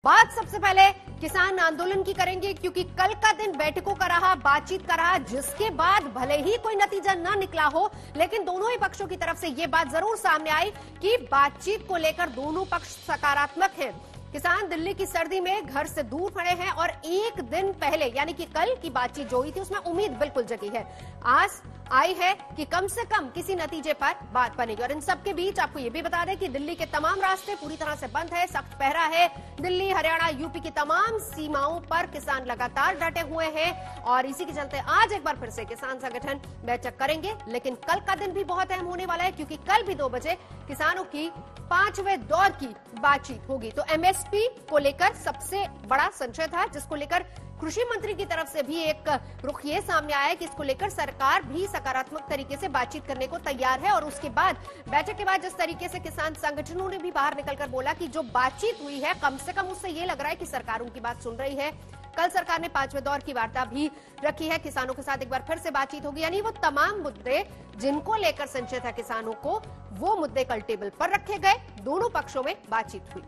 बात सबसे पहले किसान आंदोलन की करेंगे, क्योंकि कल का दिन बैठकों का रहा, बातचीत का रहा, जिसके बाद भले ही कोई नतीजा न निकला हो, लेकिन दोनों ही पक्षों की तरफ से ये बात जरूर सामने आई कि बातचीत को लेकर दोनों पक्ष सकारात्मक हैं। किसान दिल्ली की सर्दी में घर से दूर खड़े हैं और एक दिन पहले यानी कि कल की बातचीत जो हुई थी उसमें उम्मीद बिल्कुल जगी है। आस आई है कि कम से कम किसी नतीजे पर बात बनेगी। और इन सब के बीच आपको ये भी बता दें कि दिल्ली के तमाम रास्ते पूरी तरह से बंद है, सख्त पहरा है। दिल्ली, हरियाणा, यूपी की तमाम सीमाओं पर किसान लगातार डटे हुए हैं और इसी के चलते आज एक बार फिर से किसान संगठन बैठक करेंगे। लेकिन कल का दिन भी बहुत अहम होने वाला है, क्योंकि कल भी 2 बजे किसानों की 5वें दौर की बातचीत होगी। तो एमएसपी को लेकर सबसे बड़ा संशय था, जिसको लेकर कृषि मंत्री की तरफ से भी एक रुख ये सामने आया है कि इसको लेकर सरकार भी सकारात्मक तरीके से बातचीत करने को तैयार है। और उसके बाद बैठक के बाद जिस तरीके से किसान संगठनों ने भी बाहर निकलकर बोला कि जो बातचीत हुई है कम से कम उससे ये लग रहा है कि सरकार उनकी बात सुन रही है। कल सरकार ने 5वें दौर की वार्ता भी रखी है, किसानों के साथ एक बार फिर से बातचीत होगी। यानी वो तमाम मुद्दे जिनको लेकर संशय था किसानों को, वो मुद्दे कल टेबल पर रखे गए, दोनों पक्षों में बातचीत हुई।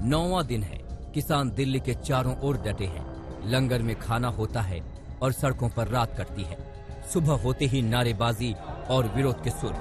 नौवां दिन है, किसान दिल्ली के चारों ओर डटे हैं। लंगर में खाना होता है और सड़कों पर रात कटती है। सुबह होते ही नारेबाजी और विरोध के सुर।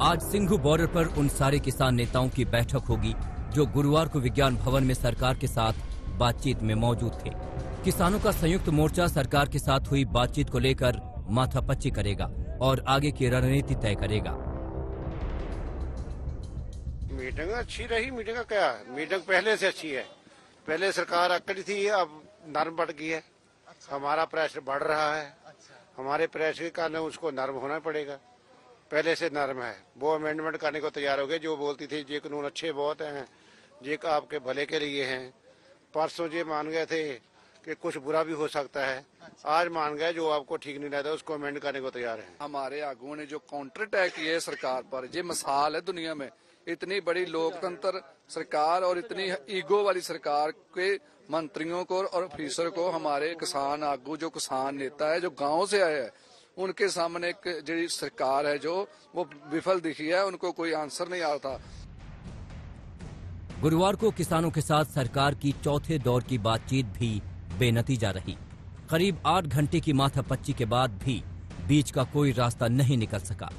आज सिंघू बॉर्डर पर उन सारे किसान नेताओं की बैठक होगी जो गुरुवार को विज्ञान भवन में सरकार के साथ बातचीत में मौजूद थे। किसानों का संयुक्त मोर्चा सरकार के साथ हुई बातचीत को लेकर माथापच्ची करेगा और आगे की रणनीति तय करेगा। मीटिंग अच्छी रही। मीटिंग का क्या, मीटिंग पहले से अच्छी है। पहले सरकार अकड़ी थी, अब नरम बढ़ गई है। हमारा प्रेशर बढ़ रहा है, हमारे प्रेशर के कारण उसको नरम होना पड़ेगा। पहले से नरम है, वो अमेंडमेंट करने को तैयार हो गए। जो बोलती थी ये कानून अच्छे बहुत हैं, ये आपके भले के लिए हैं। परसों ये मान गए थे कि कुछ बुरा भी हो सकता है, आज मान गए जो आपको ठीक नहीं लगता उसको अमेंड करने को तैयार है। हमारे आगुओं ने जो काउंटर अटैक किए है सरकार पर, ये मिसाल है दुनिया में। इतनी बड़ी लोकतंत्र सरकार और इतनी ईगो वाली सरकार के मंत्रियों को और ऑफिसर को हमारे किसान आगू, जो किसान नेता है, जो गाँव से आए हैं, उनके सामने एक जो सरकार है जो वो विफल दिखी है। उनको कोई आंसर नहीं आता। गुरुवार को किसानों के साथ सरकार की चौथे दौर की बातचीत भी बेनतीजा रही। करीब 8 घंटे की माथापच्ची के बाद भी बीच का कोई रास्ता नहीं निकल सका।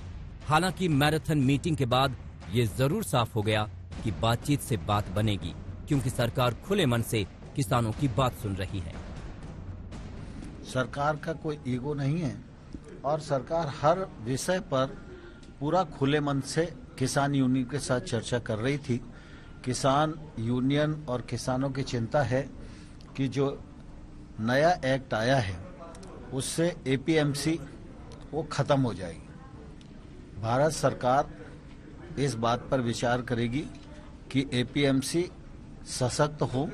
हालांकि मैराथन मीटिंग के बाद ये जरूर साफ हो गया कि बातचीत से बात बनेगी, क्योंकि सरकार खुले मन से किसानों की बात सुन रही है। सरकार का कोई ईगो नहीं है और सरकार हर विषय पर पूरा खुले मन से किसान यूनियन के साथ चर्चा कर रही थी। किसान यूनियन और किसानों की चिंता है कि जो नया एक्ट आया है उससे एपीएमसी वो खत्म हो जाएगी। भारत सरकार इस बात पर विचार करेगी कि एपीएमसी सशक्त हो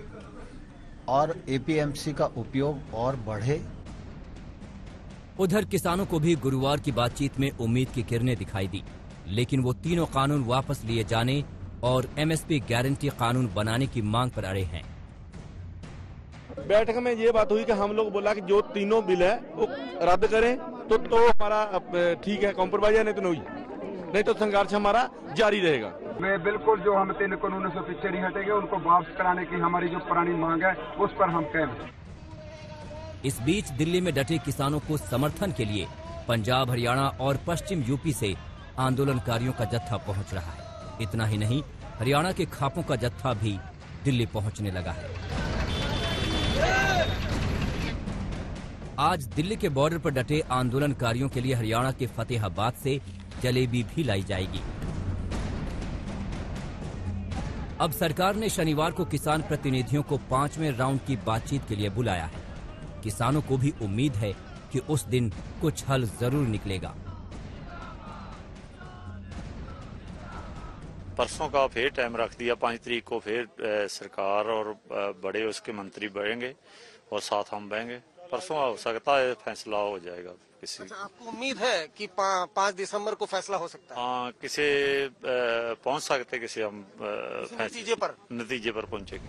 और एपीएमसी का उपयोग और बढ़े। उधर किसानों को भी गुरुवार की बातचीत में उम्मीद की किरणें दिखाई दी, लेकिन वो तीनों कानून वापस लिए जाने और एमएसपी गारंटी कानून बनाने की मांग पर अड़े हैं। बैठक में ये बात हुई कि हम लोग बोला कि जो तीनों बिल है वो रद्द करें तो हमारा ठीक है, कॉम्प्रोमाइज है, नहीं तो संघर्ष हमारा जारी रहेगा। मैं बिल्कुल जो हम 3 कानूनों से पीछे नहीं हटेंगे, उनको वापस कराने की हमारी जो पुरानी मांग है उस पर हम कायम हैं। इस बीच दिल्ली में डटे किसानों को समर्थन के लिए पंजाब, हरियाणा और पश्चिम यूपी से आंदोलनकारियों का जत्था पहुंच रहा है। इतना ही नहीं, हरियाणा के खापों का जत्था भी दिल्ली पहुंचने लगा है। आज दिल्ली के बॉर्डर पर डटे आंदोलनकारियों के लिए हरियाणा के फतेहाबाद से जलेबी भी लाई जाएगी। अब सरकार ने शनिवार को किसान प्रतिनिधियों को 5वें राउंड की बातचीत के लिए बुलाया है। किसानों को भी उम्मीद है कि उस दिन कुछ हल जरूर निकलेगा। परसों का फिर टाइम रख दिया, 5 तारीख को फिर सरकार और बड़े उसके मंत्री बढ़ेंगे और साथ हम बहेंगे। परसों हो सकता है फैसला हो जाएगा किसी। अच्छा, आपको उम्मीद है कि 5 दिसंबर को फैसला हो सकता है? हाँ, किसी पहुंच सकते, किसी हम नतीजे पर पहुंचेंगे।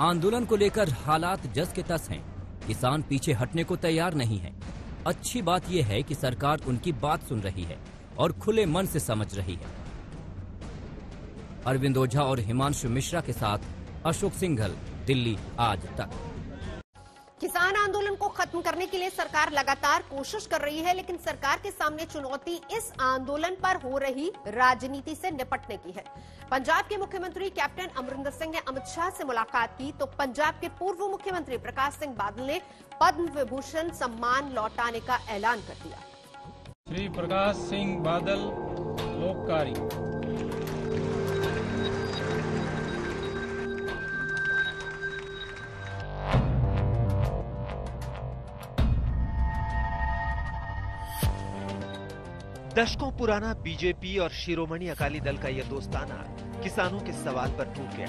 आंदोलन को लेकर हालात जस के तस हैं। किसान पीछे हटने को तैयार नहीं है। अच्छी बात यह है कि सरकार उनकी बात सुन रही है और खुले मन से समझ रही है। अरविंद ओझा और हिमांशु मिश्रा के साथ अशोक सिंघल, दिल्ली आज तक। किसान आंदोलन को खत्म करने के लिए सरकार लगातार कोशिश कर रही है, लेकिन सरकार के सामने चुनौती इस आंदोलन पर हो रही राजनीति से निपटने की है। पंजाब के मुख्यमंत्री कैप्टन अमरिंदर सिंह ने अमित शाह से मुलाकात की तो पंजाब के पूर्व मुख्यमंत्री प्रकाश सिंह बादल ने पद्म विभूषण सम्मान लौटाने का ऐलान कर दिया। श्री प्रकाश सिंह बादल लोककारी। दशकों पुराना बीजेपी और शिरोमणि अकाली दल का यह दोस्ताना किसानों के सवाल पर टूट गया।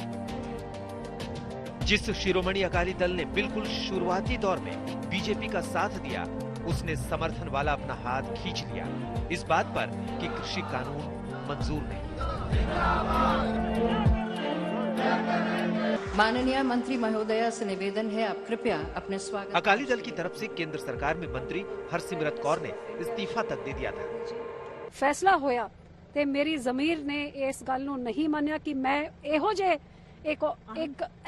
जिस शिरोमणि अकाली दल ने बिल्कुल शुरुआती दौर में बीजेपी का साथ दिया, उसने समर्थन वाला अपना हाथ खींच लिया इस बात पर कि कृषि कानून मंजूर नहीं। माननीय मंत्री महोदया से निवेदन है, आप कृपया अपने स्वागत। अकाली दल की तरफ से केंद्र सरकार में मंत्री हरसिमरत कौर ने इस्तीफा तक दे दिया था। फैसला होया ते मेरी जमीर ने इस गल नूं नहीं मानिया कि मैं ਇਹੋ ਜਿਹੇ एक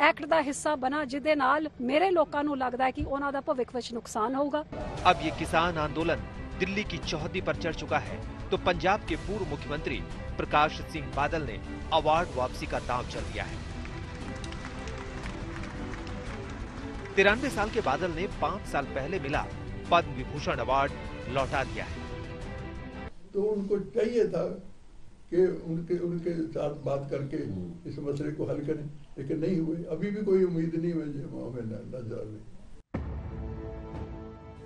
एक्ट ਦਾ हिस्सा बना जिदे नाल मेरे लोकां नूं लगदा है कि उन्हां दा भविख विच नुकसान होगा। अब ये किसान आंदोलन दिल्ली की चौहद्दी पर चढ़ चुका है तो पंजाब के पूर्व मुख्यमंत्री प्रकाश सिंह बादल ने अवार्ड वापसी का दांव चल दिया है। 93 साल के बादल ने 5 साल पहले मिला पद्म विभूषण अवार्ड लौटा दिया है। तो उनको चाहिए था कि उनके साथ बात करके इस मसले को हल करें, लेकिन नहीं हुए। अभी भी कोई उम्मीद नहीं मुझे नजर आ रही।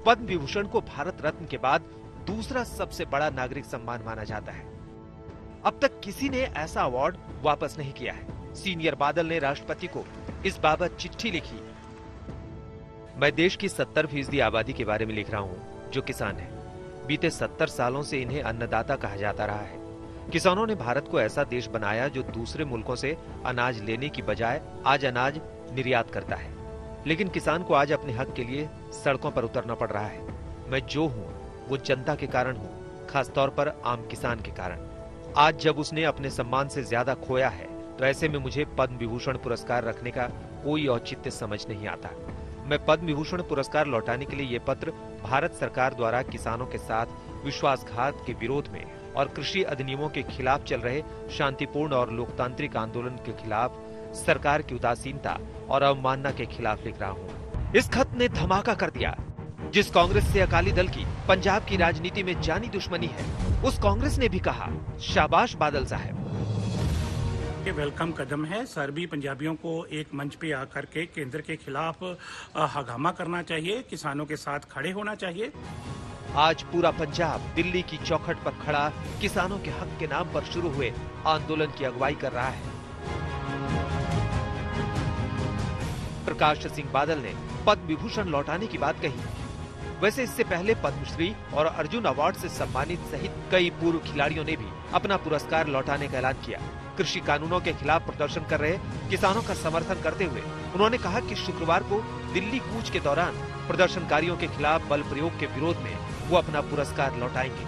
पद्म विभूषण को भारत रत्न के बाद दूसरा सबसे बड़ा नागरिक सम्मान माना जाता है। अब तक किसी ने ऐसा अवार्ड वापस नहीं किया है। सीनियर बादल ने राष्ट्रपति को इस बाबत चिट्ठी लिखी। मैं देश की 70% आबादी के बारे में लिख रहा हूँ जो किसान है। बीते 70 सालों से इन्हें अन्नदाता कहा जाता रहा है। किसानों ने भारत को ऐसा देश बनाया जो दूसरे मुल्कों से अनाज लेने की बजाय आज अनाज निर्यात करता है। लेकिन किसान को आज अपने हक के लिए सड़कों पर उतरना पड़ रहा है। मैं जो हूँ वो जनता के कारण हूँ, खासतौर पर आम किसान के कारण। आज जब उसने अपने सम्मान से ज्यादा खोया है तो ऐसे में मुझे पद्म विभूषण पुरस्कार रखने का कोई औचित्य समझ नहीं आता। मैं पद्म विभूषण पुरस्कार लौटाने के लिए ये पत्र भारत सरकार द्वारा किसानों के साथ विश्वासघात के विरोध में और कृषि अधिनियमों के खिलाफ चल रहे शांतिपूर्ण और लोकतांत्रिक आंदोलन के खिलाफ सरकार की उदासीनता और अवमानना के खिलाफ लिख रहा हूँ। इस खत ने धमाका कर दिया। जिस कांग्रेस से अकाली दल की पंजाब की राजनीति में जानी दुश्मनी है, उस कांग्रेस ने भी कहा शाबाश बादल साहब। ये वेलकम कदम है। सभी पंजाबियों को एक मंच पे आकर के केंद्र के खिलाफ हंगामा करना चाहिए, किसानों के साथ खड़े होना चाहिए। आज पूरा पंजाब दिल्ली की चौखट पर खड़ा किसानों के हक के नाम पर शुरू हुए आंदोलन की अगुवाई कर रहा है। प्रकाश सिंह बादल ने पद्म विभूषण लौटाने की बात कही। वैसे इससे पहले पद्मश्री और अर्जुन अवार्ड से सम्मानित सहित कई पूर्व खिलाड़ियों ने भी अपना पुरस्कार लौटाने का ऐलान किया। कृषि कानूनों के खिलाफ प्रदर्शन कर रहे किसानों का समर्थन करते हुए उन्होंने कहा कि शुक्रवार को दिल्ली कूच के दौरान प्रदर्शनकारियों के खिलाफ बल प्रयोग के विरोध में वो अपना पुरस्कार लौटाएंगे।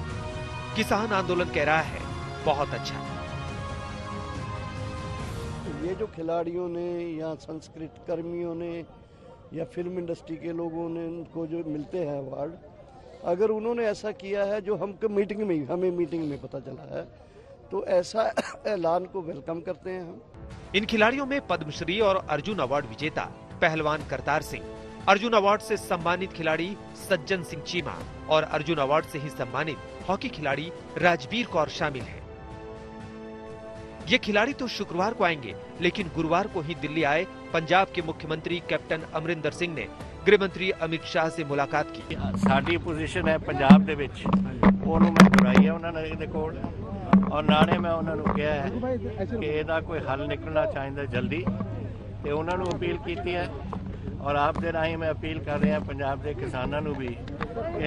किसान आंदोलन कह रहा है बहुत अच्छा। ये जो खिलाड़ियों ने या संस्कृत कर्मियों ने या फिल्म इंडस्ट्री के लोगों ने उनको जो मिलते हैं अवार्ड, अगर उन्होंने ऐसा किया है जो हमें मीटिंग में पता चला है, तो ऐसा ऐलान को वेलकम करते हैं हम। इन खिलाड़ियों में पद्मश्री और अर्जुन अवार्ड विजेता पहलवान करतार सिंह, अर्जुन अवार्ड से सम्मानित खिलाड़ी सज्जन सिंह चीमा और अर्जुन अवार्ड से ही सम्मानित हॉकी खिलाड़ी राजबीर कौर शामिल हैं। ये खिलाड़ी तो शुक्रवार को आएंगे, लेकिन गुरुवार को ही दिल्ली आए पंजाब के मुख्यमंत्री कैप्टन अमरिंदर सिंह ने गृह मंत्री अमित शाह से मुलाकात की। साडी पोजीशन है पंजाब दे विच, ओनू मैं बुलाई है उन्होंने कोल और नाने मैं उन्होंने कहा है कि ਇਹਦਾ ਕੋਈ हल निकलना चाहिए जल्दी ਤੇ ਉਹਨਾਂ ਨੂੰ अपील की है और आप दे राही मैं अपील कर रहे हैं पंजाब के किसानों ਨੂੰ भी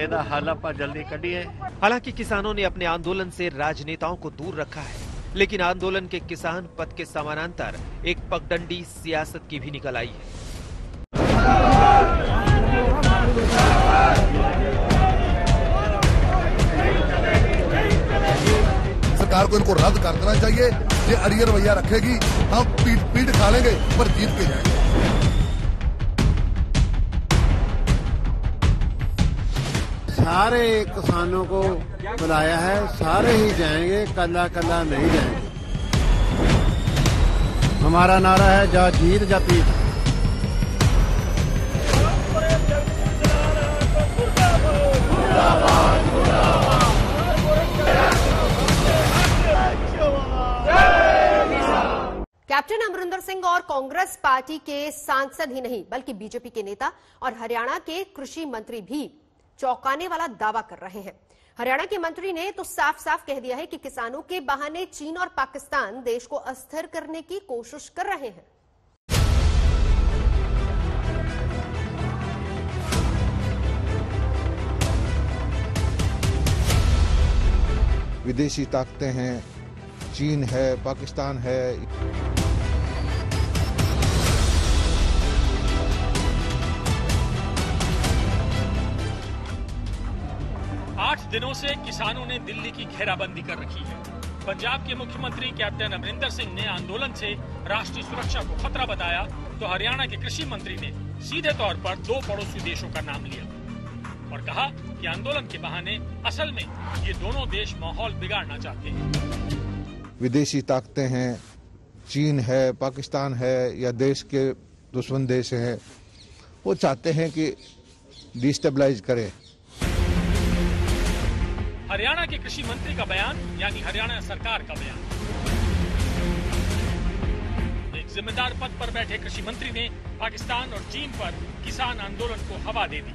ਇਹਦਾ हल ਆਪਾਂ जल्दी कढ़िए। हालांकि किसानों ने अपने आंदोलन से राजनेताओं को दूर रखा है, लेकिन आंदोलन के किसान पथ के समानांतर एक पगडंडी सियासत की भी निकल आई है। सरकार को इनको रद्द कर देना चाहिए। ये अड़ियल रवैया रखेगी हम पीठ खा लेंगे पर जीत के जाएंगे। सारे किसानों को बुलाया है, सारे ही जाएंगे, कल्ला कल्ला नहीं जाएंगे। हमारा नारा है जा जीत जा पीठ। कैप्टन अमरिंदर सिंह और कांग्रेस पार्टी के सांसद ही नहीं बल्कि बीजेपी के नेता और हरियाणा के कृषि मंत्री भी चौंकाने वाला दावा कर रहे हैं। हरियाणा के मंत्री ने तो साफ साफ कह दिया है कि किसानों के बहाने चीन और पाकिस्तान देश को अस्थिर करने की कोशिश कर रहे हैं। विदेशी ताकतें हैं, चीन है, पाकिस्तान है। 8 दिनों से किसानों ने दिल्ली की घेराबंदी कर रखी है। पंजाब के मुख्यमंत्री कैप्टन अमरिंदर सिंह ने आंदोलन से राष्ट्रीय सुरक्षा को खतरा बताया, तो हरियाणा के कृषि मंत्री ने सीधे तौर पर 2 पड़ोसी देशों का नाम लिया और कहा कि आंदोलन के बहाने असल में ये दोनों देश माहौल बिगाड़ना चाहते हैं। विदेशी ताकतें हैं, चीन है, पाकिस्तान है या देश के दुश्मन देश हैं, वो चाहते हैं कि डिस्टेबलाइज करें। हरियाणा के कृषि मंत्री का बयान यानी हरियाणा सरकार का बयान। एक जिम्मेदार पद पर बैठे कृषि मंत्री ने पाकिस्तान और चीन पर किसान आंदोलन को हवा दे दी,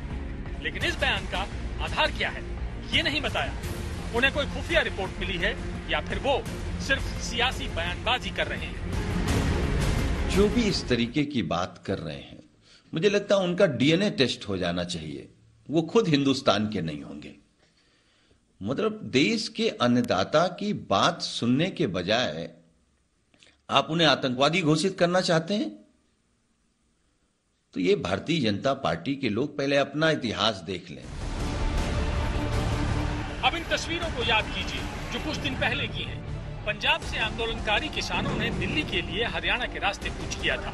लेकिन इस बयान का आधार क्या है ये नहीं बताया। उन्हें कोई खुफिया रिपोर्ट मिली है या फिर वो सिर्फ सियासी बयानबाजी कर रहे हैं। जो भी इस तरीके की बात कर रहे हैं, मुझे लगता है उनका डीएनए टेस्ट हो जाना चाहिए। वो खुद हिंदुस्तान के नहीं होंगे। मतलब देश के अन्नदाता की बात सुनने के बजाय आप उन्हें आतंकवादी घोषित करना चाहते हैं। तो ये भारतीय जनता पार्टी के लोग पहले अपना इतिहास देख लें। अब इन तस्वीरों को याद कीजिए जो कुछ दिन पहले की हैं। पंजाब से आंदोलनकारी किसानों ने दिल्ली के लिए हरियाणा के रास्ते कूच किया था।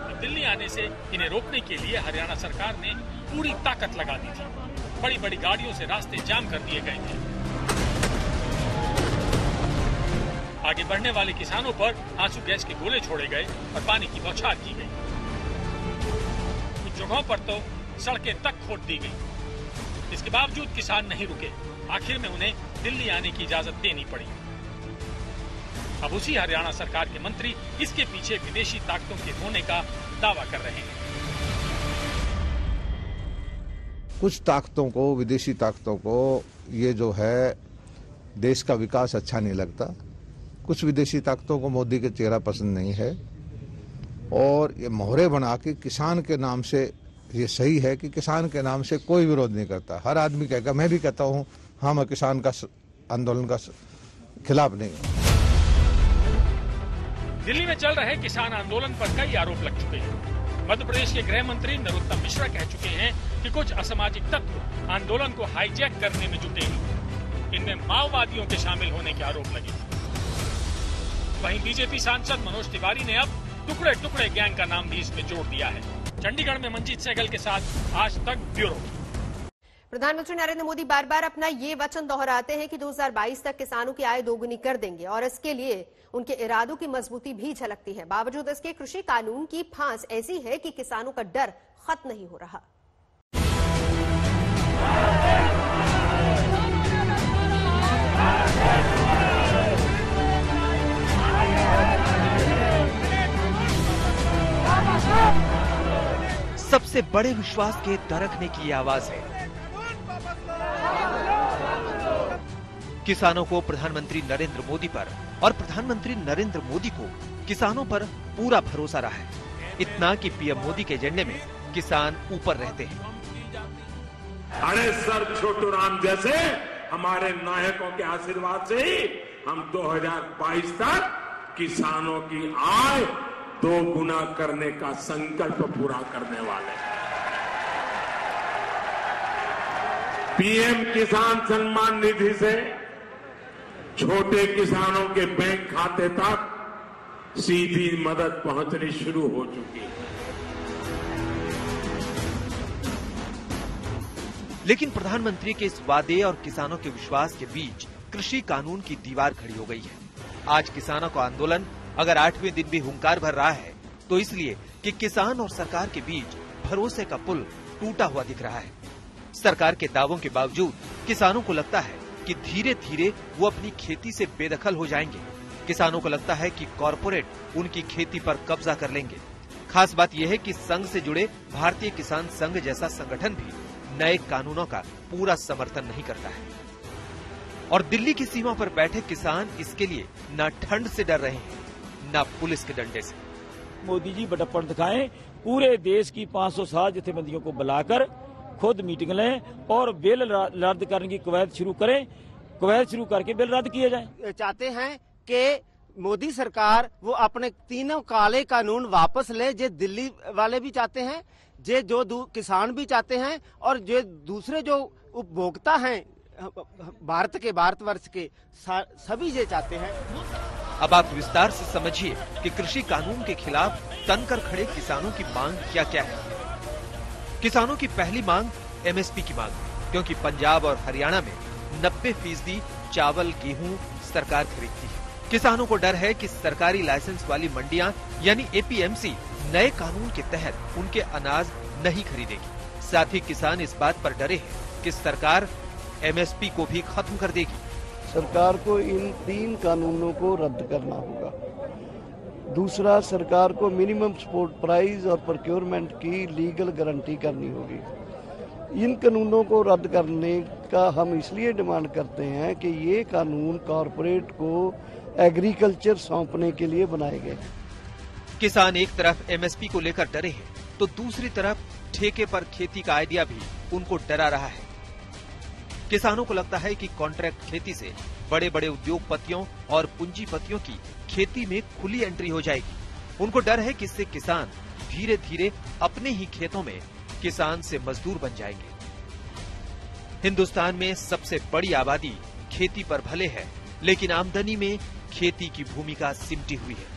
तो दिल्ली आने से इन्हें रोकने के लिए हरियाणा सरकार ने पूरी ताकत लगा दी थी। बड़ी बड़ी गाड़ियों से रास्ते जाम कर दिए गए थे। आगे बढ़ने वाले किसानों पर आंसू गैस के गोले छोड़े गए और पानी की बौछार की गई। कुछ जगहों पर तो सड़कें तक खोद दी गई। इसके बावजूद किसान नहीं रुके। आखिर में उन्हें दिल्ली आने की इजाजत देनी पड़ी। अब उसी हरियाणा सरकार के मंत्री इसके पीछे विदेशी ताकतों के होने का दावा कर रहे हैं। कुछ ताकतों को, विदेशी ताकतों को ये जो है देश का विकास अच्छा नहीं लगता। कुछ विदेशी ताकतों को मोदी का चेहरा पसंद नहीं है और ये मोहरे बना के किसान के नाम से, ये सही है कि किसान के नाम से कोई विरोध नहीं करता। हर आदमी कहेगा, मैं भी कहता हूँ हम किसान का आंदोलन का खिलाफ नहीं। दिल्ली में चल रहे किसान आंदोलन पर कई आरोप लग चुके हैं। मध्य प्रदेश के गृह मंत्री नरोत्तम मिश्रा कह चुके हैं कि कुछ असामाजिक तत्व आंदोलन को हाईजैक करने में जुटे हैं। इनमें माओवादियों के शामिल होने के आरोप लगे। वहीं बीजेपी सांसद मनोज तिवारी ने अब टुकड़े टुकड़े गैंग का नाम भी इसमें जोड़ दिया है। चंडीगढ़ में मंजीत सहगल के साथ आज तक ब्यूरो। प्रधानमंत्री नरेंद्र मोदी बार बार अपना ये वचन दोहराते हैं कि 2022 तक किसानों की आय दोगुनी कर देंगे और इसके लिए उनके इरादों की मजबूती भी झलकती है। बावजूद इसके कृषि कानून की फांस ऐसी है कि किसानों का डर खत्म नहीं हो रहा। सबसे बड़े विश्वास के दरकने की आवाज है। किसानों को प्रधानमंत्री नरेंद्र मोदी पर और प्रधानमंत्री नरेंद्र मोदी को किसानों पर पूरा भरोसा रहा है। इतना कि पीएम मोदी के एजेंडे में किसान ऊपर रहते हैं। अरे सर छोटू राम जैसे हमारे नायकों के आशीर्वाद से ही हम 2022 तक किसानों की आय 2 गुना करने का संकल्प पूरा करने वाले हैं। पीएम किसान सम्मान निधि से छोटे किसानों के बैंक खाते तक सीधी मदद पहुंचनी शुरू हो चुकी है। लेकिन प्रधानमंत्री के इस वादे और किसानों के विश्वास के बीच कृषि कानून की दीवार खड़ी हो गई है। आज किसानों का आंदोलन अगर 8वें दिन भी हुंकार भर रहा है तो इसलिए कि किसान और सरकार के बीच भरोसे का पुल टूटा हुआ दिख रहा है। सरकार के दावों के बावजूद किसानों को लगता है कि धीरे धीरे वो अपनी खेती से बेदखल हो जाएंगे। किसानों को लगता है कि कॉरपोरेट उनकी खेती पर कब्जा कर लेंगे। खास बात यह है कि संघ से जुड़े भारतीय किसान संघ जैसा संगठन भी नए कानूनों का पूरा समर्थन नहीं करता है और दिल्ली की सीमा पर बैठे किसान इसके लिए न ठंड से डर रहे हैं न पुलिस के डंडे से। मोदी जी बड़प्पन दिखाएं, पूरे देश की 560 जथेबंदियों को बुलाकर खुद मीटिंग लें और बिल रद्द करने की कवायद शुरू करें। कवायद शुरू करके बिल रद्द किए जाएं। चाहते हैं कि मोदी सरकार वो अपने तीनों काले कानून वापस ले, जो दिल्ली वाले भी चाहते हैं, जो किसान भी चाहते हैं और जो दूसरे जो उपभोक्ता हैं भारतवर्ष के सभी ये चाहते हैं। अब आप विस्तार से समझिए कि कृषि कानून के खिलाफ तनकर खड़े किसानों की मांग क्या क्या है। किसानों की पहली मांग एमएसपी की मांग, क्योंकि पंजाब और हरियाणा में 90% चावल गेहूं सरकार खरीदती है। किसानों को डर है कि सरकारी लाइसेंस वाली मंडियां यानी एपीएमसी नए कानून के तहत उनके अनाज नहीं खरीदेगी। साथ ही किसान इस बात पर डरे हैं कि सरकार एमएसपी को भी खत्म कर देगी। सरकार को इन 3 कानूनों को रद्द करना होगा। दूसरा, सरकार को मिनिमम सपोर्ट प्राइस और प्रोक्योरमेंट की लीगल गारंटी करनी होगी। इन कानूनों को रद्द करने का हम इसलिए डिमांड करते हैं कि ये कानून कॉरपोरेट को एग्रीकल्चर सौंपने के लिए बनाए गए। किसान एक तरफ एमएसपी को लेकर डरे हैं तो दूसरी तरफ ठेके पर खेती का आइडिया भी उनको डरा रहा है। किसानों को लगता है कि कॉन्ट्रैक्ट खेती से बड़े बड़े उद्योगपतियों और पूंजीपतियों की खेती में खुली एंट्री हो जाएगी। उनको डर है कि इससे किसान धीरे धीरे अपने ही खेतों में किसान से मजदूर बन जाएंगे। हिंदुस्तान में सबसे बड़ी आबादी खेती पर भले है, लेकिन आमदनी में खेती की भूमिका सिमटी हुई है।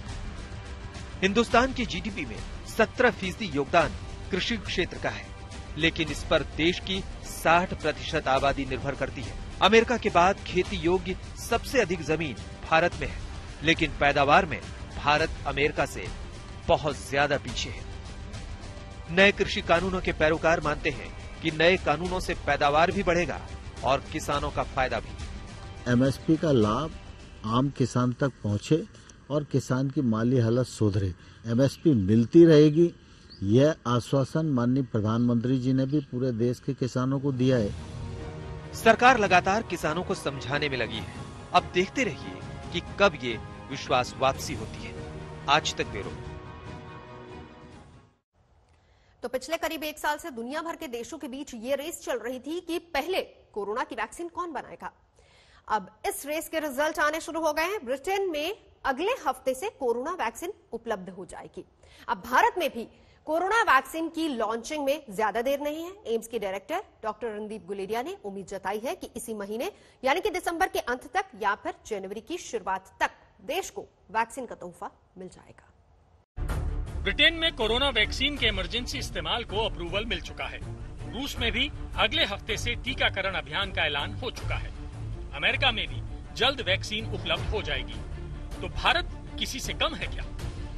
हिंदुस्तान की जीडीपी में 17% योगदान कृषि क्षेत्र का है, लेकिन इस पर देश की 60% आबादी निर्भर करती है। अमेरिका के बाद खेती योग्य सबसे अधिक जमीन भारत में है, लेकिन पैदावार में भारत अमेरिका से बहुत ज्यादा पीछे है। नए कृषि कानूनों के पैरोकार मानते हैं कि नए कानूनों से पैदावार भी बढ़ेगा और किसानों का फायदा भी। एमएसपी का लाभ आम किसान तक पहुंचे और किसान की माली हालत सुधरे। एमएसपी मिलती रहेगी, यह आश्वासन माननीय प्रधानमंत्री जी ने भी पूरे देश के किसानों को दिया है। सरकार लगातार किसानों को समझाने में लगी है। अब देखते रहिए कि कब ये विश्वास वापसी होती है। आज तक ब्यूरो। तो पिछले करीब 1 साल से दुनिया भर के देशों के बीच ये रेस चल रही थी कि पहले कोरोना की वैक्सीन कौन बनाएगा। अब इस रेस के रिजल्ट आने शुरू हो गए हैं। ब्रिटेन में अगले हफ्ते से कोरोना वैक्सीन उपलब्ध हो जाएगी। अब भारत में भी कोरोना वैक्सीन की लॉन्चिंग में ज्यादा देर नहीं है। एम्स के डायरेक्टर डॉक्टर रणदीप गुलेरिया ने उम्मीद जताई है कि इसी महीने यानी कि दिसंबर के अंत तक या फिर जनवरी की शुरुआत तक देश को वैक्सीन का तोहफा मिल जाएगा। ब्रिटेन में कोरोना वैक्सीन के इमरजेंसी इस्तेमाल को अप्रूवल मिल चुका है। रूस में भी अगले हफ्ते से टीकाकरण अभियान का ऐलान हो चुका है। अमेरिका में भी जल्द वैक्सीन उपलब्ध हो जाएगी। तो भारत किसी से कम है क्या?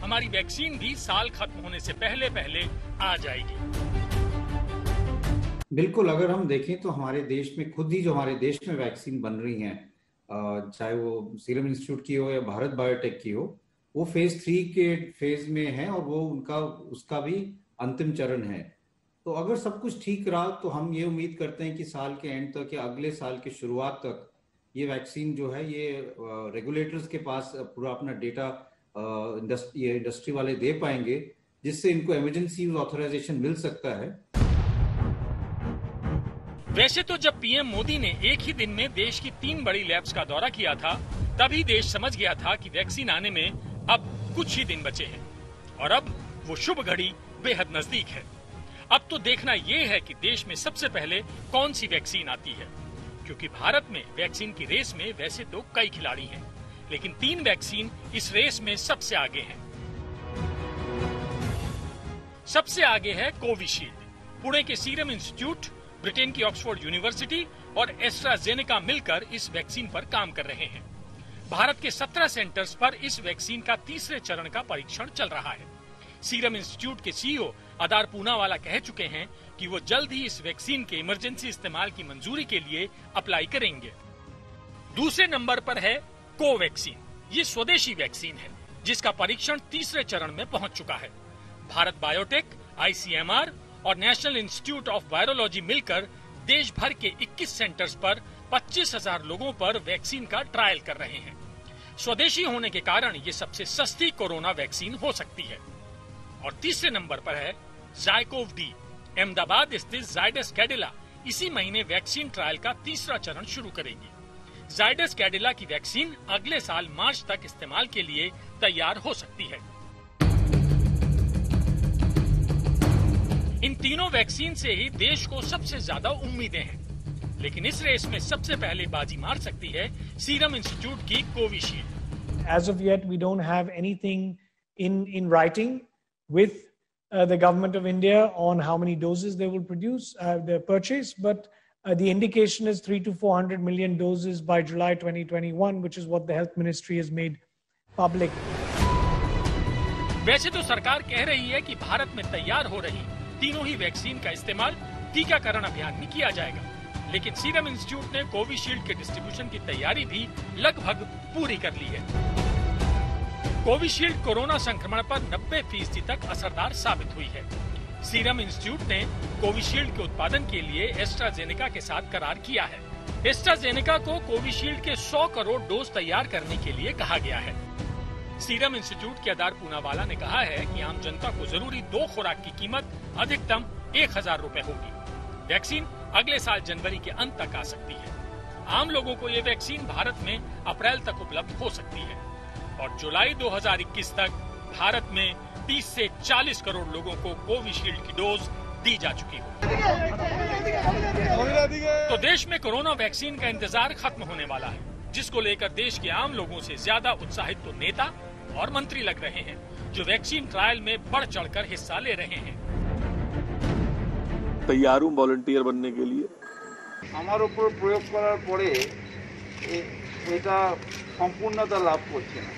हमारी वैक्सीन भी साल खत्म होने से पहले पहले आ जाएगी। बिल्कुल, अगर हम देखें तो हमारे देश में खुद ही जो हमारे देश में वैक्सीन बन रही हैं, चाहे वो सीरम इंस्टीट्यूट की हो या भारत बायोटेक की हो, वो फेज 3 के फेज में है और वो उसका भी अंतिम चरण है। तो अगर सब कुछ ठीक रहा तो हम ये उम्मीद करते हैं कि साल के एंड तक या अगले साल की शुरुआत तक ये वैक्सीन जो है ये रेगुलेटर्स के पास पूरा अपना डेटा ये इंडस्ट्री वाले दे पाएंगे, जिससे इनको इमरजेंसी यूज ऑथराइजेशन मिल सकता है। वैसे तो जब पीएम मोदी ने एक ही दिन में देश की 3 बड़ी लैब्स का दौरा किया था, तभी देश समझ गया था कि वैक्सीन आने में अब कुछ ही दिन बचे हैं और अब वो शुभ घड़ी बेहद नजदीक है। अब तो देखना ये है कि देश में सबसे पहले कौन सी वैक्सीन आती है, क्योंकि भारत में वैक्सीन की रेस में वैसे तो कई खिलाड़ी हैं, लेकिन 3 वैक्सीन इस रेस में सबसे आगे हैं। सबसे आगे है कोविशील्ड। पुणे के सीरम इंस्टीट्यूट, ब्रिटेन की ऑक्सफोर्ड यूनिवर्सिटी और एस्ट्राजेनेका मिलकर इस वैक्सीन पर काम कर रहे हैं। भारत के 17 सेंटर्स पर इस वैक्सीन का तीसरे चरण का परीक्षण चल रहा है। सीरम इंस्टीट्यूट के सीईओ अदार पूनावाला कह चुके हैं कि वो जल्द ही इस वैक्सीन के इमरजेंसी इस्तेमाल की मंजूरी के लिए अप्लाई करेंगे। दूसरे नंबर पर है कोवैक्सीन। ये स्वदेशी वैक्सीन है जिसका परीक्षण तीसरे चरण में पहुंच चुका है। भारत बायोटेक, ICMR और नेशनल इंस्टीट्यूट ऑफ वायरोलॉजी मिलकर देश भर के 21 सेंटर्स पर 25,000 लोगों पर वैक्सीन का ट्रायल कर रहे हैं। स्वदेशी होने के कारण ये सबसे सस्ती कोरोना वैक्सीन हो सकती है। और तीसरे नंबर पर है ज़ायकोव-डी। अहमदाबाद स्थित जायडस कैडिला इसी महीने वैक्सीन ट्रायल का तीसरा चरण शुरू करेगी। जायडस कैडिला की वैक्सीन अगले साल मार्च तक इस्तेमाल के लिए तैयार हो सकती है। इन तीनों वैक्सीन से ही देश को सबसे ज्यादा उम्मीदें हैं, लेकिन इस रेस में सबसे पहले बाजी मार सकती है सीरम इंस्टीट्यूट की Covishield. As of yet, we don't have anything in writing with the government of India on how many doses they will produce, their purchase, but the indication is 300 to 400 million doses by July 2021, which is what the health ministry has made public. वैसे तो सरकार कह रही है कि भारत में तैयार हो रही तीनों ही वैक्सीन का इस्तेमाल टीकाकरण अभियान में किया जाएगा, लेकिन सीरम इंस्टीट्यूट ने कोविशील्ड के डिस्ट्रीब्यूशन की तैयारी भी लगभग पूरी कर ली है। कोविशील्ड कोरोना संक्रमण पर 90% तक असरदार साबित हुई है। सीरम इंस्टीट्यूट ने कोविशील्ड के उत्पादन के लिए एस्ट्राजेनेका के साथ करार किया है। एस्ट्राजेनेका को कोविशील्ड के 100 करोड़ डोज तैयार करने के लिए कहा गया है। सीरम इंस्टीट्यूट के अदार पूनावाला ने कहा है कि आम जनता को जरूरी 2 खुराक की कीमत अधिकतम 1,000 रुपए होगी। वैक्सीन अगले साल जनवरी के अंत तक आ सकती है। आम लोगों को ये वैक्सीन भारत में अप्रैल तक उपलब्ध हो सकती है और जुलाई 2021 तक भारत में 30 से 40 करोड़ लोगों को कोविशील्ड की डोज दी जा चुकी हो। तो देश में कोरोना वैक्सीन का इंतजार खत्म होने वाला है, जिसको लेकर देश के आम लोगों से ज्यादा उत्साहित तो नेता और मंत्री लग रहे हैं, जो वैक्सीन ट्रायल में बढ़ चढ़कर हिस्सा ले रहे हैं। तैयार हूं वॉलंटियर बनने के लिए। আমার উপর প্রয়োগ করার পরে এটা সম্পূর্ণতা লাভ করছে না।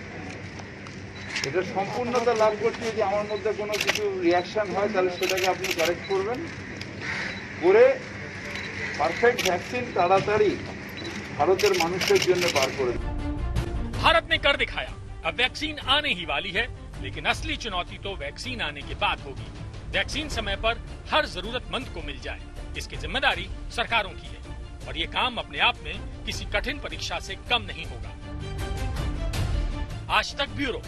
এটা সম্পূর্ণতা লাভ করছে যদি আমার মধ্যে কোনো কিছু রিঅ্যাকশন হয় তাহলে সেটাকে আপনি কারেক্ট করবেন করে পারফেক্ট ভ্যাকসিন তাড়াতাড়ি भारत মানুষের জন্য বার করে দেন। भारत ने कर दिखाया। अब वैक्सीन आने ही वाली है, लेकिन असली चुनौती तो वैक्सीन आने के बाद होगी। वैक्सीन समय पर हर जरूरतमंद को मिल जाए, इसकी जिम्मेदारी सरकारों की है और ये काम अपने आप में किसी कठिन परीक्षा से कम नहीं होगा। आज तक ब्यूरो।